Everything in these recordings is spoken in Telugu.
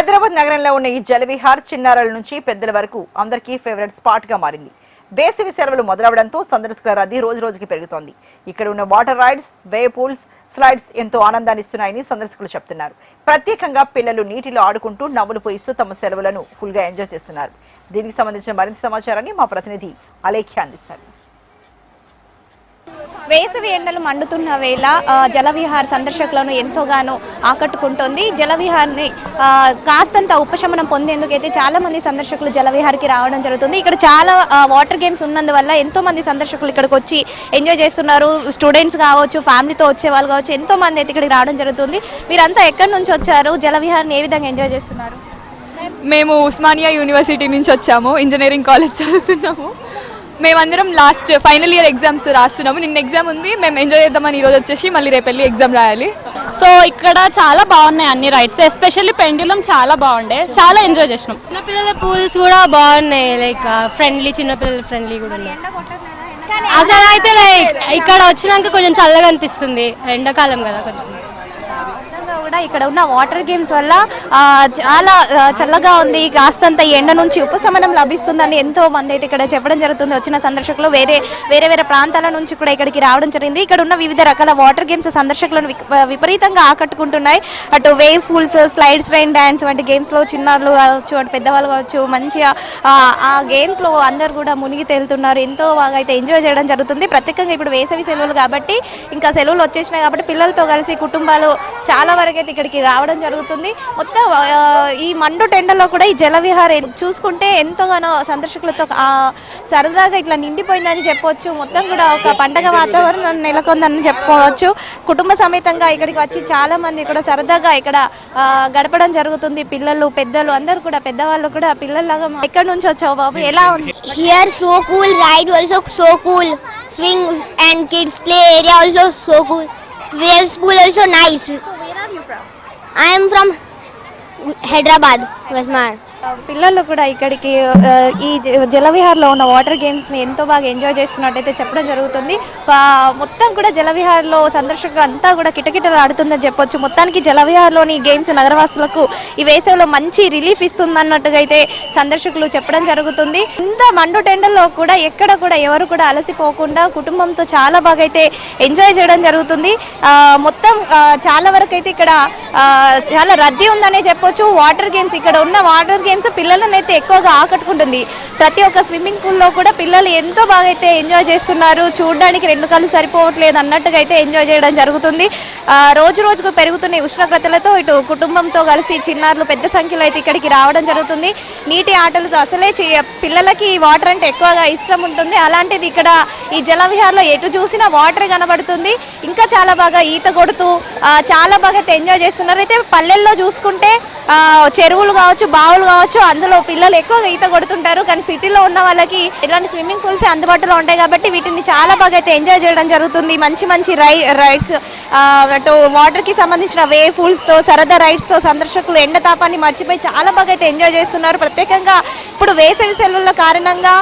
హైదరాబాద్ నగరంలో ఉన్న ఈ జలవిహార్ చిన్నారుల నుంచి పెద్దల వరకు అందరికీ ఫేవరెట్ స్పాట్ గా మారింది. వేసవి సెలవులు మొదలవడంతో సందర్శకుల రద్దీ రోజు రోజుకి పెరుగుతోంది. ఇక్కడ ఉన్న water rides, wave pools, slides ఎంతో ఆనందాన్ని ఇస్తున్నాయని సందర్శకులు చెప్తున్నారు. ప్రత్యేకంగా పిల్లలు నీటిలో ఆడుకుంటూ నవ్వులు పోయిస్తూ తమ సెలవులను ఫుల్ గా ఎంజాయ్ చేస్తున్నారు. దీనికి సంబంధించిన మరింత సమాచారాన్ని మా ప్రతినిధి అలేఖ్య అందిస్తారు. వేసవి ఎండలు మండుతున్న వేళ జలవిహార్ సందర్శకులను ఎంతోగానో ఆకట్టుకుంటోంది. జలవిహార్ని కాస్తంత ఉపశమనం పొందేందుకైతే చాలా మంది సందర్శకులు జలవిహార్కి రావడం జరుగుతుంది. ఇక్కడ చాలా వాటర్ గేమ్స్ ఉన్నందువల్ల ఎంతో మంది సందర్శకులు ఇక్కడికి వచ్చి ఎంజాయ్ చేస్తున్నారు. స్టూడెంట్స్ కావచ్చు, ఫ్యామిలీతో వచ్చే వాళ్ళు కావచ్చు, ఎంతో మంది అయితే ఇక్కడికి రావడం జరుగుతుంది. మీరంతా ఎక్కడి నుంచి వచ్చారు? జలవిహార్ని ఏ విధంగా ఎంజాయ్ చేస్తున్నారు? మేము ఉస్మానియా యూనివర్సిటీ నుంచి వచ్చాము. ఇంజనీరింగ్ కాలేజ్ చదువుతున్నాము. మేమందరం లాస్ట్ ఫైనల్ ఇయర్ ఎగ్జామ్స్ రాస్తున్నాము. నిన్న ఎగ్జామ్ ఉంది. మేము ఎంజాయ్ చేద్దామని ఈరోజు వచ్చేసి మళ్ళీ రేపు వెళ్ళి ఎగ్జామ్ రాయాలి. సో ఇక్కడ చాలా బాగున్నాయి అన్ని రైడ్స్, ఎస్పెషల్లీ పెండ్యులం చాలా బాగుండే, చాలా ఎంజాయ్ చేసినాం. చిన్నపిల్లల పూల్స్ కూడా బాగున్నాయి, లైక్ ఫ్రెండ్లీ, చిన్నపిల్లల ఫ్రెండ్లీ కూడా ఉన్నాయి. అసలు అయితే లైక్ ఇక్కడ వచ్చినాక కొంచెం చల్లగా అనిపిస్తుంది, ఎండాకాలం కదా కొంచెం. కూడా ఇక్కడ ఉన్న వాటర్ గేమ్స్ వల్ల చాలా చల్లగా ఉంది. కాస్తంత ఎండ నుంచి ఉపశమనం లభిస్తుందని ఎంతో మంది అయితే ఇక్కడ చెప్పడం జరుగుతుంది. వచ్చిన సందర్శకులు వేరే ప్రాంతాల నుంచి కూడా ఇక్కడికి రావడం జరిగింది. ఇక్కడ ఉన్న వివిధ రకాల వాటర్ గేమ్స్ సందర్శకులను విపరీతంగా ఆకట్టుకుంటున్నాయి. అటు wave pools, slides, rain dance వంటి గేమ్స్లో చిన్నారులు కావచ్చు, అటు పెద్దవాళ్ళు కావచ్చు, మంచిగా ఆ గేమ్స్లో అందరు కూడా మునిగి తేలుతున్నారు. ఎంతో బాగా అయితే ఎంజాయ్ చేయడం జరుగుతుంది. ప్రత్యేకంగా ఇప్పుడు వేసవి సెలవులు కాబట్టి, ఇంకా సెలవులు వచ్చేసినాయి కాబట్టి పిల్లలతో కలిసి కుటుంబాలు చాలా వరకు అయితే ఇక్కడికి రావడం జరుగుతుంది. మొత్తం ఈ మండు టెండలో కూడా ఈ జలవిహార్ చూసుకుంటే ఎంతగానో సందర్శకులతో సరదాగా ఇట్లా నిండిపోయిందని చెప్పవచ్చు. మొత్తం కూడా ఒక పండగ వాతావరణం నెలకొందని చెప్పుకోవచ్చు. కుటుంబ సమేతంగా ఇక్కడికి వచ్చి చాలా మంది కూడా సరదాగా ఇక్కడ గడపడం జరుగుతుంది. పిల్లలు, పెద్దలు అందరూ కూడా, పెద్దవాళ్ళు కూడా పిల్లల్లాగా. ఎక్కడి నుంచి వచ్చావు బాబు? ఎలా ఉంది? Here so cool, ride also so cool, swings and kids play area also so cool, waves pool also nice. So where are you from? I am from Hyderabad, Westmar. పిల్లలు కూడా ఇక్కడికి ఈ జలవిహార్లో ఉన్న వాటర్ గేమ్స్ని ఎంతో బాగా ఎంజాయ్ చేస్తున్నట్టయితే చెప్పడం జరుగుతుంది. మొత్తం కూడా జలవిహార్లో సందర్శకులు అంతా కూడా కిటకిటలు ఆడుతుందని చెప్పొచ్చు. మొత్తానికి జలవిహార్లోని గేమ్స్ నగరవాసులకు ఈ వేసవిలో మంచి రిలీఫ్ ఇస్తుందన్నట్టుగా అయితే సందర్శకులు చెప్పడం జరుగుతుంది. ఇంత మండు టెండల్లో కూడా ఎక్కడ కూడా ఎవరు కూడా అలసిపోకుండా కుటుంబంతో చాలా బాగా అయితే ఎంజాయ్ చేయడం జరుగుతుంది. మొత్తం చాలా వరకు అయితే ఇక్కడ చాలా రద్దీ ఉందనే చెప్పొచ్చు. వాటర్ గేమ్స్, ఇక్కడ ఉన్న వాటర్ గేమ్స్ పిల్లలను అయితే ఎక్కువగా ఆకట్టుకుంటుంది. ప్రతి ఒక్క స్విమ్మింగ్ పూల్లో కూడా పిల్లలు ఎంతో బాగా అయితే ఎంజాయ్ చేస్తున్నారు. చూడడానికి రెండు కళ్ళు సరిపోవట్లేదు అన్నట్టుగా అయితే ఎంజాయ్ చేయడం జరుగుతుంది. రోజు రోజుకు పెరుగుతున్న ఉష్ణోగ్రతలతో ఇటు కుటుంబంతో కలిసి చిన్నారులు పెద్ద సంఖ్యలో అయితే ఇక్కడికి రావడం జరుగుతుంది. నీటి ఆటలతో అసలే పిల్లలకి వాటర్ అంటే ఎక్కువగా ఇష్టం ఉంటుంది. అలాంటిది ఇక్కడ ఈ జలవిహార్లో ఎటు చూసినా వాటర్ కనబడుతుంది. ఇంకా చాలా బాగా ఈత కొడుతూ చాలా బాగా అయితే ఎంజాయ్ చేస్తున్నారు. అయితే పల్లెల్లో చూసుకుంటే చెరువులు కావచ్చు, బావులు కావచ్చు, అందులో పిల్లలు ఎక్కువగా ఈత కొడుతుంటారు. కానీ సిటీలో ఉన్న వాళ్ళకి ఇలాంటి స్విమ్మింగ్ పూల్స్ అందుబాటులో ఉంటాయి కాబట్టి వీటిని చాలా బాగా అయితే ఎంజాయ్ చేయడం జరుగుతుంది. మంచి మంచి రైడ్స్, అటు వాటర్కి సంబంధించిన వేవ్ పూల్స్తో, సరదా రైడ్స్తో సందర్శకులు ఎండ తాపాన్ని మర్చిపోయి చాలా బాగా అయితే ఎంజాయ్ చేస్తున్నారు. ప్రత్యేకంగా ఇప్పుడు వేసవి సెలవుల కారణంగా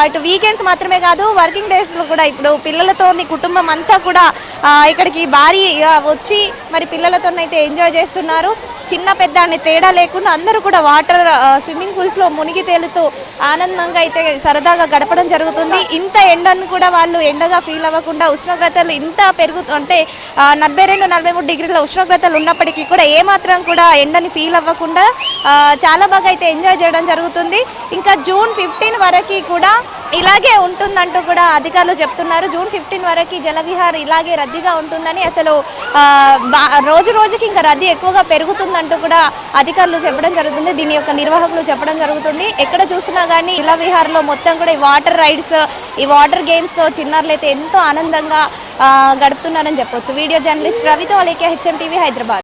ఇటు వీకెండ్స్ మాత్రమే కాదు, వర్కింగ్ డేస్లో కూడా ఇప్పుడు పిల్లలతో కుటుంబం అంతా కూడా ఇక్కడికి భారీగా వచ్చి మరి పిల్లలతోనైతే ఎంజాయ్ చేస్తున్నారు. చిన్న పెద్ద అనే తేడా లేకుండా అందరూ కూడా వాటర్ స్విమ్మింగ్ పూల్స్లో మునిగి తేలుతూ ఆనందంగా అయితే సరదాగా గడపడం జరుగుతుంది. ఇంత ఎండను కూడా వాళ్ళు ఎండగా ఫీల్ అవ్వకుండా, ఉష్ణోగ్రతలు ఇంత అంటే 42-43 డిగ్రీల ఉష్ణోగ్రతలు ఉన్నప్పటికీ కూడా ఏమాత్రం కూడా ఎండని ఫీల్ అవ్వకుండా చాలా బాగా అయితే ఎంజాయ్ చేయడం జరుగుతుంది. ఇంకా జూన్ 15 వరకు కూడా ఇలాగే ఉంటుందంటూ కూడా అధికారులు చెప్తున్నారు. జూన్ 15 వరకు జలవిహార్ ఇలాగే రద్దీగా ఉంటుందని, అసలు రోజు రోజుకి ఇంకా రద్దీ ఎక్కువగా పెరుగుతుందంటూ కూడా అధికారులు చెప్పడం జరుగుతుంది. దీని యొక్క నిర్వాహకులు చెప్పడం జరుగుతుంది. ఎక్కడ చూసినా కానీ జలవిహార్లో మొత్తం కూడా ఈ వాటర్ రైడ్స్, ఈ వాటర్ గేమ్స్తో చిన్నారులు అయితే ఎంతో ఆనందంగా గడుపుతున్నారని చెప్పొచ్చు. వీడియో జర్నలిస్ట్ రవితో అలేఖ్య, HM TV, హైదరాబాద్.